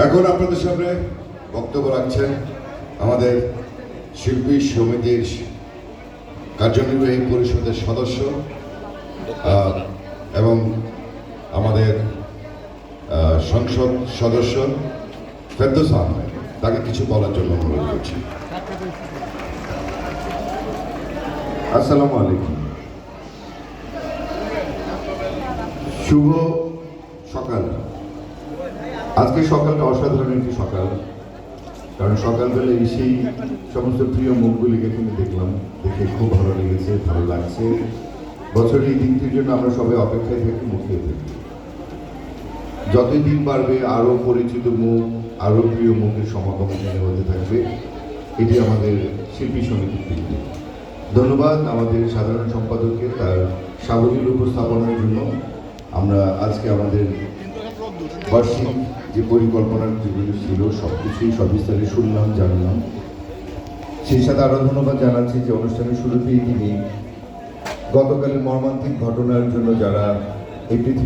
এখন আপনাদের সামনে বক্তব্য রাখছেন আমাদের শিল্পী সমিতির কার্যনির্বাহী পরিষদের সদস্য এবং আমাদের সংসদ সদস্য ফেরদৌস আহমেদ। তাকে কিছু বলার জন্য অনুরোধ করছি। আসসালামু আলাইকুম। শুভ সকাল। আজকে সকালটা অসাধারণ একটি সকাল, কারণ সকালবেলা এসেই সমস্ত প্রিয় মুখগুলিকে কিন্তু দেখলাম, দেখে খুব ভালো লেগেছে, ভালো লাগছে। বছরের এই দিনটির জন্য আমরা সবাই অপেক্ষায় থাকি, মুখিয়ে থাকি। যতই দিন বাড়বে আরও পরিচিত মুখ, আরও প্রিয় মুখের সমাগম এখানে হতে থাকবে। এটি আমাদের শিল্পী সমিতির দিক। ধন্যবাদ আমাদের সাধারণ সম্পাদককে তার সাবলীল উপস্থাপনার জন্য। আমরা আজকে আমাদের বার্ষিক যে পরিকল্পনার যেগুলো ছিল সব কিছুই সবিস্তারে শুনলাম, জানলাম। সেই সাথে আরও ধন্যবাদ জানাচ্ছি যে অনুষ্ঠানের শুরুতেই তিনি গতকালের মর্মান্তিক ঘটনার জন্য যারা এই পৃথিবী